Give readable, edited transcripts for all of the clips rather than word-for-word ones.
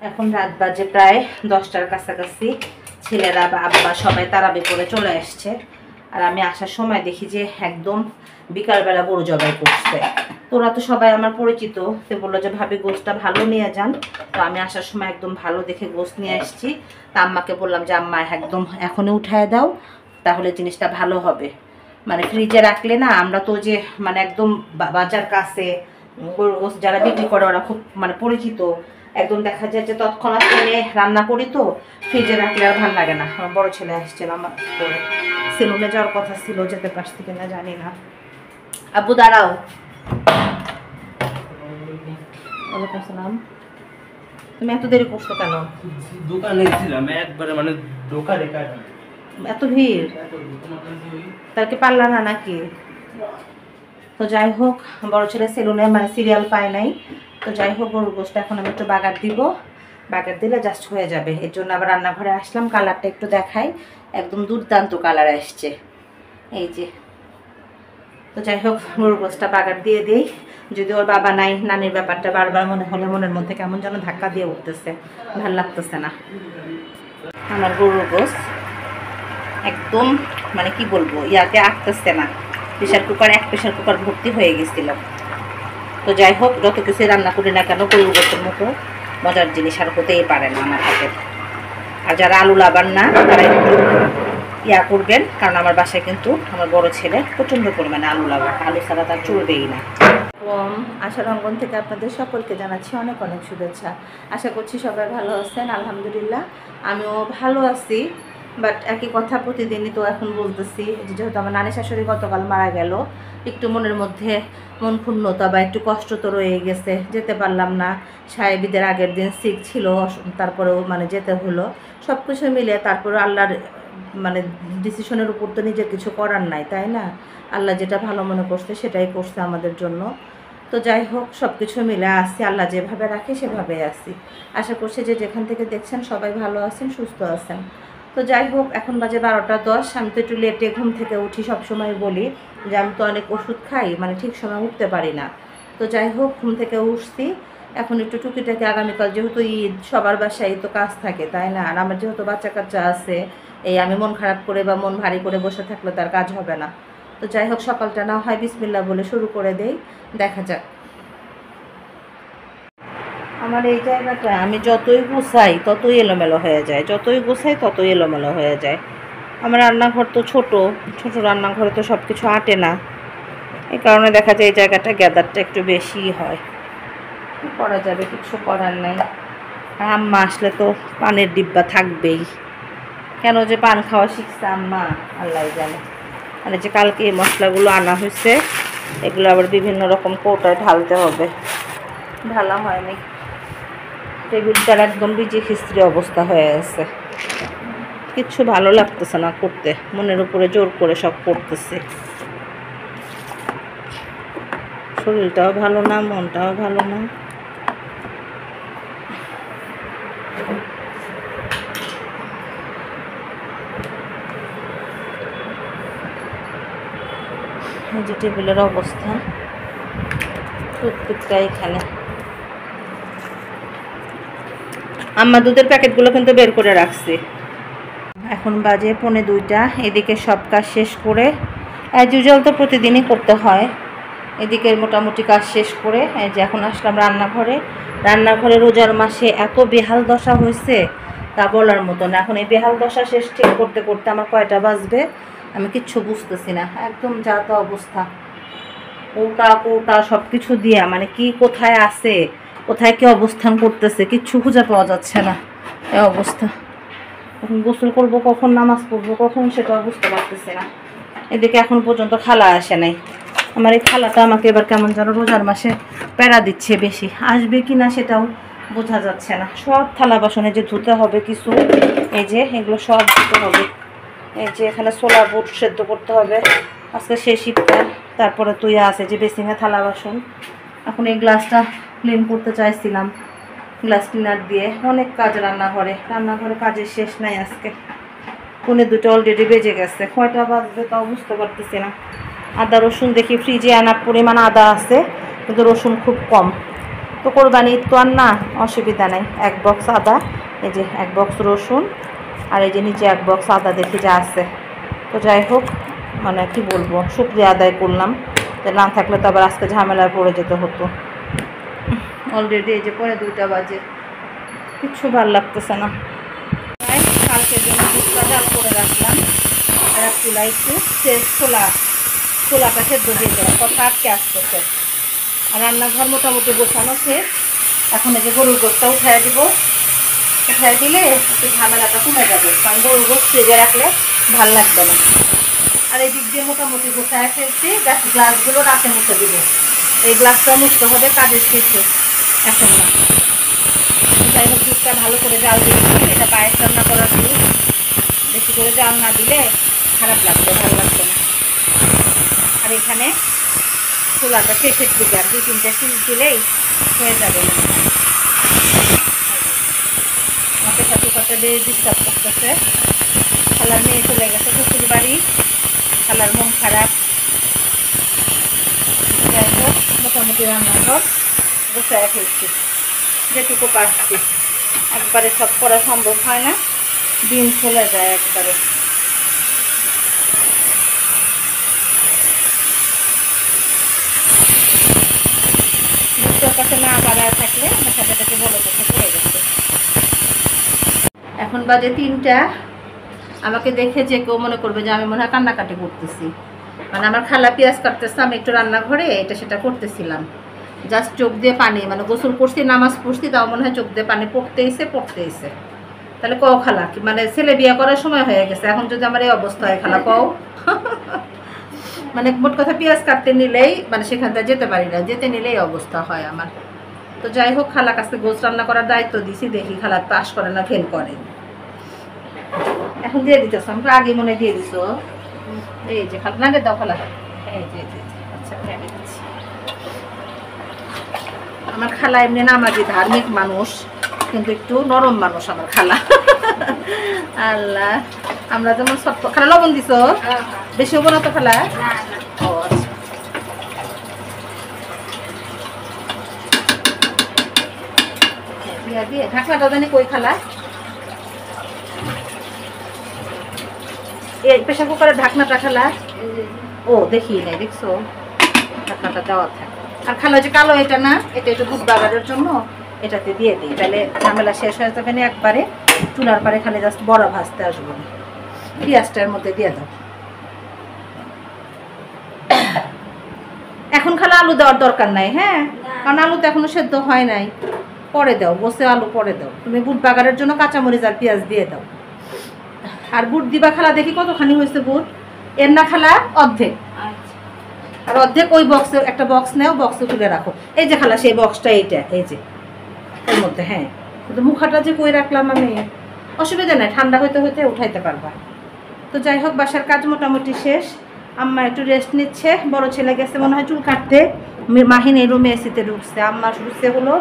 এখন রাত বাজে প্রায় 10টার কাছাকাছি। ছেলেরা বা আব্বা সবাই তারাবি করে চলে আসছে। আর আমি আসার সময় দেখি যে একদম বিকালবেলা গরু জবাই করছে। তোরা তো সবাই আমার পরিচিত, সে বললো যে ভাবি গোশটা ভালো নিয়ে যান। তো আমি আসার সময় একদম ভালো দেখে গোশ নিয়ে আসছি। তা আম্মাকে বললাম যে আম্মা একদম এখনই উঠায় দাও, তাহলে জিনিসটা ভালো হবে। মানে ফ্রিজে রাখলে না, আমরা তো যে মানে একদম বাজার কাছে গরুর গোশ যারা বিক্রি করে ওরা খুব মানে পরিচিত, একদম দেখা যায় যে তৎক্ষণাৎ এনে রান্না করি, তো ফ্রিজে রাখলে আর ভালো লাগে না। আমার বড় ছেলে আসছিল আমার করে, সেলুনে যাওয়ার কথা ছিল, যেতে পারছি কিনা জানি না। আব্বু দাঁড়াও। ওয়ালাইকুম আসসালাম। তুমি এত দেরি করছো কেন? দোকানে ছিলাম একবারে, মানে দোকানে এত ভিড়, তার কি পারলা না নাকি? তো যাই হোক, বড় ছেলে সেলুনে মানে সিরিয়াল পায় নাই। তো যাই হোক, গরুর গোশটা এখন আমি একটু বাগার দিব, বাগার দিলে জাস্ট হয়ে যাবে। এর জন্য আবার রান্নাঘরে আসলাম, কালারটা একটু দেখাই। একদম দুর্দান্ত কালার আসছে, এই যে। তো যাই হোক, গরুর গোশটা বাগার দিয়ে দিই। যদি ওর বাবা নাই, নানির ব্যাপারটা বারবার মনে হলে মনের মধ্যে কেমন যেন ধাক্কা দিয়ে উঠতেছে, ভাল লাগতেছে না। আমার গরুর গোশ একদম মানে কি বলবো, ইয়াতে আটতেছে না। প্রেশার কুকার ভর্তি হয়ে গেছিল। তো যাই হোক, যত কিছু রান্না করি না কেন, গরুর গোশের মতো মজার জিনিস আর হতেই পারে না আমার হাতে। আর যারা আলু লাগান না, তারা একটু ইয়া করবেন, কারণ আমার বাসায় কিন্তু আমার বড় ছেলে প্রচণ্ড পরিমাণে আলু লাগান, আলু ছাড়া তার চলবেই না। আশার অঙ্গন থেকে আপনাদের সকলকে জানাচ্ছি অনেক অনেক শুভেচ্ছা। আশা করছি সবাই ভালো আছেন। আলহামদুলিল্লাহ আমিও ভালো আছি। বাট একই কথা প্রতিদিনই তো এখন বলতেছি, যেহেতু আমার নানি শাশুড়ি গতকাল মারা গেল, একটু মনের মধ্যে মন ক্ষুণ্ণতা বা একটু কষ্ট তো রয়ে গেছে। যেতে পারলাম না, সাহেবীদের আগের দিন সিক ছিল, তারপরেও মানে যেতে হলো। সব কিছু মিলে তারপরে আল্লাহর মানে ডিসিশনের উপর তো নিজের কিছু করার নাই, তাই না? আল্লাহ যেটা ভালো মনে করছে সেটাই করছে আমাদের জন্য। তো যাই হোক, সব কিছু মিলে আসছি, আল্লাহ যেভাবে রাখে সেভাবেই আসছি। আশা করছি যে যেখান থেকে দেখছেন সবাই ভালো আছেন, সুস্থ আছেন। তো যাই হোক, এখন বাজে 12টা 10। আমি তো একটু লেটে ঘুম থেকে উঠি, সবসময় বলি যে আমি তো অনেক ওষুধ খাই, মানে ঠিক সময় উঠতে পারি না। তো যাই হোক, ঘুম থেকে উঠছি। এখন একটু টুকিটাকি, আগামীকাল যেহেতু ঈদ, সবার বাসায় তো কাজ থাকে, তাই না? আর আমার যেহেতু বাচ্চা কাচ্চা আছে, এই আমি মন খারাপ করে বা মন ভারী করে বসে থাকলে তার কাজ হবে না। তো যাই হোক, সকালটা না হয় বিসমিল্লাহ বলে শুরু করে দেই, দেখা যাক। আমার এই জায়গাটা আমি যতই গুছাই ততই এলোমেলো হয়ে যায়, যতই গুছাই ততই এলোমেলো হয়ে যায়। আমার রান্নাঘর তো ছোট রান্নাঘরে তো সব কিছু আটে না, এই কারণে দেখা যায় এই জায়গাটা গ্যাদারটা একটু বেশিই হয়। কী করা যাবে, কিছু করার নাই। আর আম্মা আসলে তো পানের ডিব্বা থাকবেই। কেন যে পান খাওয়া শিখছে আম্মা আল্লাহ জানে। মানে যে কালকে এই মশলাগুলো আনা হয়েছে, এগুলো আবার বিভিন্ন রকম কৌটায় ঢালতে হবে, ঢালা হয়নি। টেবিলটার একদম বিজি খিস্ত্রি অবস্থা হয়ে আছে, কিচ্ছু ভালো লাগতেছে না করতে, মনের উপরে জোর করে সব করতেছে। শরীরটাও ভালো না, মনটাও ভালো না। এই যে টেবিলের অবস্থা, প্রত্যেকটা এখানে। আম্মা দুধের প্যাকেটগুলো কিন্তু বের করে রাখছি। এখন বাজে 1:45। এদিকে সব কাজ শেষ করে, অ্যাজ ইউজুয়াল তো প্রতিদিনই করতে হয়, এদিকে মোটামুটি কাজ শেষ করে এই যে এখন আসলাম রান্নাঘরে রোজার মাসে এত বেহাল দশা হয়েছে তা বলার মতো না। এখন এই বেহাল দশা শেষ ঠিক করতে করতে আমার কয়টা বাজবে আমি কিচ্ছু বুঝতেছি না, একদম যা তা অবস্থা। কৌটা সব কিছু দিয়ে মানে কি কোথায় আছে, কোথায় কি অবস্থান করতেছে কিচ্ছু খুঁজে পাওয়া যাচ্ছে না, এই অবস্থা। কখন গোসল করবো, কখন নামাজ পড়বো, কখন সেটাও বুঝতে পারতেছি না। এদিকে এখন পর্যন্ত খালা আসে নাই। আমার এই খালাটা আমাকে এবার কেমন যেন রোজার মাসে প্যারা দিচ্ছে বেশি, আসবে কি না সেটাও বোঝা যাচ্ছে না। সব থালা বাসনে যে ধুতে হবে কিছু, এই যে এগুলো সব ধুতে হবে। এই যে এখানে ছোলা বুট সেদ্ধ করতে হবে, আজকে শেষ ইফতার। তারপরে তুই আছে যে বেসিনে থালা বাসন। এখন এই গ্লাসটা ক্লিন করতে চাইছিলাম, গ্লাস ক্লিনার দিয়ে। অনেক কাজ রান্নাঘরে কাজের শেষ নাই আজকে। 1:45 অলরেডি বেজে গেছে, কয়টা বাজবে তাও বুঝতে পারতেছি না। আদা রসুন দেখি ফ্রিজে আনার পরিমাণ আদা আছে, কিন্তু রসুন খুব কম। তো কোরবানি ঈদ তো আর না, অসুবিধা নেই। 1 বক্স আদা, এই যে 1 বক্স রসুন, আর এই যে নিচে 1 বক্স আদা দেখি যা আছে। তো যাই হোক, মানে কি বলবো, শুকরিয়া আদায় করলাম, যে না থাকলে তো আবার আজকে ঝামেলায় পড়ে যেতে হতো। অলরেডি এই যে পরে 2টা বাজে, কিচ্ছু ভালো লাগতেছে না। কালকের জন্য দুধটা জাল করে রাখলাম, আর এক চুলা একটু ছোলাটা সেদ্ধ দিয়ে দিলাম, কথা আটকে আসতেছে। আর রান্নাঘর মোটামুটি গোছানো শেষ। এখন এই যে গরুর গোশটা উঠাই দিব, উঠাই দিলে একটু ঝামেলাটা কমে যাবে, কারণ গরুর গোশ ফ্রিজে রাখলে ভাল লাগবে না। আর এই দিক দিয়ে মোটামুটি গোছায় ফেলছি, গ্লাসগুলো রাতে মুছে দিব। এই গ্লাসটা মুছতে হবে কাজের শেষে, এখন না। যাই হোক, দুধটা ভালো করে জাল দিয়েছি, এটা পায়েস রান্না করার দুধ। বেশি করে জাল না দিলে খারাপ লাগবে, ভালো লাগবে না। আর এখানে ছোলাটা শেষের দিকে আর 2-3টা সিল দিলেই হয়ে যাবে। প্রেসার কুকারটা দিয়ে ডিস্টার্ব করতেছে। খালার মেয়ে চলে গেছে শ্বশুর বাড়ি, খালার মন খারাপ। যাই হোক, মোটামুটি রান্নাঘর গোছায় ফেলছি যেটুকু পারছি। একবারে সব করা সম্ভব হয় না, দিন চলে যায় একবারে। বুঝতে কাছে না বাড়ায় থাকলে মাথাটাকে বড় কথা পড়ে গেছে। এখন বাজে 3টা। আমাকে দেখে যে কেউ মনে করবে যে আমি মনে হয় কান্নাকাটি করতেছি, মানে আমার খালা পেঁয়াজ কাটতেছে, আমি একটু রান্নাঘরে এটা সেটা করতেছিলাম। জাস্ট চোখ দিয়ে পানি, মানে গোসল করছি, নামাজ পড়ছি, তাও মনে হয় চোখ দিয়ে পানি পড়তেইছে। তাহলে কও খালা, কি মানে ছেলে বিয়ে করার সময় হয়ে গেছে, এখন যদি আমার এই অবস্থা হয় খালা কও। মানে মোট কথা পেঁয়াজ কাটতে নিলেই মানে সেখান থেকে যেতে পারি না, যেতে নিলেই অবস্থা হয় আমার। তো যাই হোক, খালা কাছে গোস রান্না করার দায়িত্ব দিছি, দেখি খালা পাস করে না ফেল করে। এখন দিয়ে দিতেছ, আমি তো আগে মনে দিয়ে দিছো। এই যে খালা নাগে দাও খালা, এই যে আচ্ছা নাগে দিচ্ছি। আমার খালা এমনি নামাজি ধার্মিক মানুষ, কিন্তু একটু নরম মানুষ আমার খালা। আল্লাহ, আমরা যেমন সব। খালা লবণ দিছো? বেশি হবো না তো খালা? ও আচ্ছা। দিয়ে ঢাকনাটা জানি কই খালা? এই প্রেসার কুকারের ঢাকনাটা খালা? ও দেখি নাই, দেখছো ঢাকনাটা দেওয়া থাকে। আর খালা যে কালো এটা না, এটা একটু দুধ বাগানোর জন্য এটাতে দিয়ে দিই, তাহলে ঝামেলা শেষ হয়ে যাবে না একবারে। চুলার পরে খালি জাস্ট বড় ভাজতে আসবো না। পেঁয়াজটার মধ্যে দিয়ে দাও। এখন খালা আলু দেওয়ার দরকার নাই, হ্যাঁ, কারণ আলু তো এখনো সেদ্ধ হয় নাই। পরে দাও, বসে আলু পরে দাও। তুমি বুট বাগারের জন্য কাঁচামরিচ আর পেঁয়াজ দিয়ে দাও। আর বুট দিবা খালা, দেখি কতখানি হয়েছে বুট। এর না খালা অর্ধেক, আর অর্ধেক ওই বক্সে, একটা বক্স নেও, বক্সে তুলে রাখো। এই যে খালা সেই বক্সটা, এইটা এই যে এর মধ্যে। হ্যাঁ, কিন্তু মুখাটা যে কই রাখলাম আমি, অসুবিধা নাই, ঠান্ডা হইতে হইতে উঠাইতে পারবা। তো যাই হোক, বাসার কাজ মোটামুটি শেষ। আম্মা একটু রেস্ট নিচ্ছে, বড় ছেলে গেছে মনে হয় চুল কাটতে, মাহিনের রুমে এসিতে ঢুকছে। আম্মা ঢুকছে হলো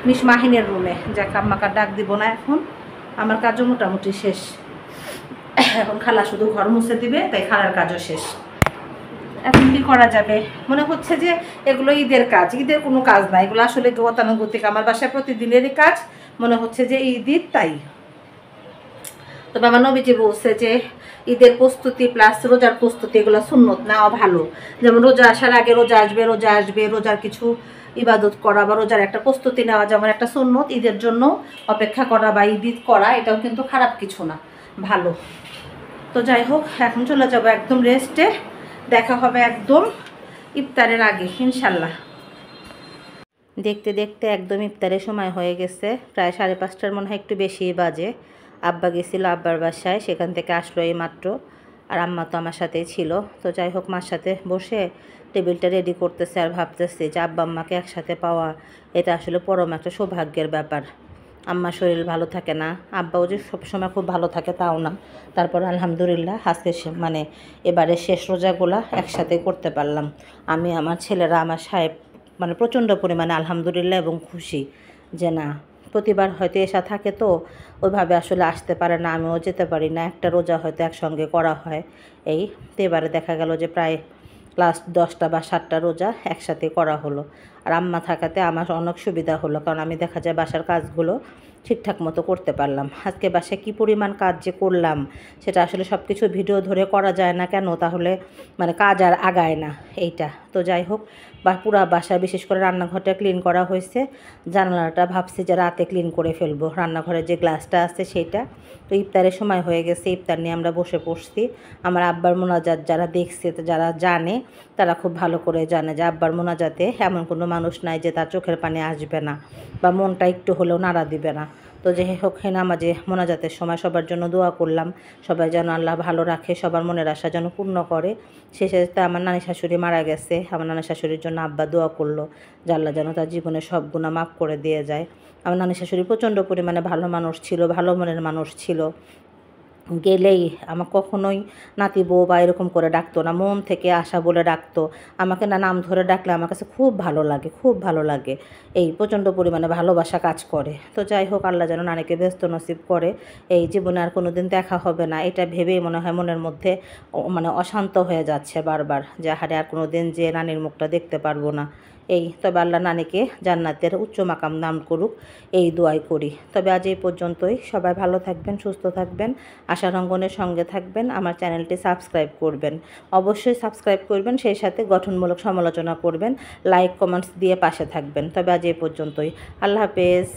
মিস মাহিনের রুমে। যাক, আম্মাকে ডাক দিব না এখন, আমার কাজও মোটামুটি শেষ। এখন খালা শুধু ঘর মুছে দিবে, তাই খালার কাজও শেষ। এখন কি করা যাবে? মনে হচ্ছে যে এগুলো ঈদের কাজ, ঈদের কোনো কাজ না, এগুলো আসলে গতানুগতিক আমার বাসায় প্রতিদিনেরই কাজ। মনে হচ্ছে যে ঈদ, তাই। তবে আমার নবীজি বলছে যে ঈদের প্রস্তুতি প্লাস রোজার প্রস্তুতি, এগুলো সুন্নত নেওয়া ভালো। যেমন রোজা আসার আগে রোজা আসবে, রোজার কিছু ইবাদত করা বা রোজার একটা প্রস্তুতি নেওয়া যেমন একটা সুন্নত, ঈদের জন্য অপেক্ষা করা বা ঈদ করা, এটাও কিন্তু খারাপ কিছু না, ভালো। তো যাই হোক, এখন চলে যাবো একদম রেস্টে। দেখা হবে একদম ইফতারের আগে ইনশাল্লাহ। দেখতে দেখতে একদম ইফতারের সময় হয়ে গেছে, প্রায় 5:30 মনে হয়, একটু বেশি বাজে। আব্বা গেছিল আব্বার বাসায়, সেখান থেকে আসলো এই মাত্র। আর আম্মা তো আমার সাথেই ছিল। তো যাই হোক, মার সাথে বসে টেবিলটা রেডি করতেছে, আর ভাবতেছে যে আব্বা আম্মাকে একসাথে পাওয়া, এটা আসলে পরম একটা সৌভাগ্যের ব্যাপার। আম্মার শরীর ভালো থাকে না, আব্বাও যে সবসময় খুব ভালো থাকে তাও না। তারপর আলহামদুলিল্লাহ আজকে মানে এবারে শেষ রোজাগুলা একসাথে করতে পারলাম। আমি, আমার ছেলেরা, আমার সাহেব, মানে প্রচণ্ড পরিমাণে আলহামদুলিল্লাহ এবং খুশি যে না, প্রতিবার হয়তো এসা থাকে তো ওইভাবে আসলে আসতে পারে না, আমিও যেতে পারি না, একটা রোজা হয়তো একসঙ্গে করা হয়। এই তো এবারে দেখা গেল যে প্রায় লাস্ট 10টা বা 7টা রোজা একসাথে করা হলো। আর আম্মা থাকাতে আমার অনেক সুবিধা হলো, কারণ আমি দেখা যায় বাসার কাজগুলো ঠিকঠাক মতো করতে পারলাম। আজকে বাসায় কী পরিমাণ কাজ যে করলাম সেটা আসলে সব কিছু ভিডিও ধরে করা যায় না কেন, তাহলে মানে কাজ আর আগায় না এইটা। তো যাই হোক, বা পুরা বাসায় বিশেষ করে রান্নাঘরটা ক্লিন করা হয়েছে। জানালাটা ভাবছি যে রাতে ক্লিন করে ফেলবো, রান্নাঘরের যে গ্লাসটা আছে সেইটা। তো ইফতারের সময় হয়ে গেছে, ইফতার নিয়ে আমরা বসে পড়ছি। আমার আব্বার মোনাজাত যারা দেখছে, যারা জানে, তারা খুব ভালো করে জানে যে আব্বার মোনাজাতে এমন কোনো মানুষ নাই যে তার চোখের পানি আসবে না বা মনটা একটু হলেও নাড়া দিবে না। তো যাই হোক, হে নামাজে মোনাজাতের সময় সবার জন্য দোয়া করলাম, সবাই যেন আল্লাহ ভালো রাখে, সবার মনের আশা যেন পূর্ণ করে। শেষে তো আমার নানি শাশুড়ি মারা গেছে, আমার নানি শাশুড়ির জন্য আব্বা দোয়া করলো যে আল্লাহ যেন তার জীবনের সব গুনাহ মাফ করে দিয়ে যায়। আমার নানি শাশুড়ি প্রচণ্ড পরিমাণে ভালো মানুষ ছিল, ভালো মনের মানুষ ছিল। গেলেই আমার কখনোই নাতি বউ বা এরকম করে ডাকতো না, মন থেকে আশা বলে ডাকতো আমাকে। না, নাম ধরে ডাকলে আমার কাছে খুব ভালো লাগে, খুব ভালো লাগে। এই প্রচণ্ড পরিমাণে ভালোবাসা কাজ করে। তো যাই হোক, আল্লাহ যেন নানিকে ব্যস্ত নসিব করে। এই জীবনে আর কোনো দিন দেখা হবে না এটা ভেবেই মনে হয় মনের মধ্যে মানে অশান্ত হয়ে যাচ্ছে বারবার, যে হারে আর কোনো দিন যে নানির মুখটা দেখতে পারবো না। এই তবে আল্লাহ নানিকে জান্নাতের উচ্চ মাকাম দান করুক, এই দোয়াই করি। তবে আজ এই পর্যন্তই। সবাই ভালো থাকবেন, সুস্থ থাকবেন, আশার অঙ্গনের সঙ্গে থাকবেন, আমার চ্যানেলটি সাবস্ক্রাইব করবেন, অবশ্যই সাবস্ক্রাইব করবেন, সেই সাথে গঠনমূলক সমালোচনা করবেন, লাইক কমেন্টস দিয়ে পাশে থাকবেন। তবে আজ এই পর্যন্তই। আল্লাহ হাফেজ।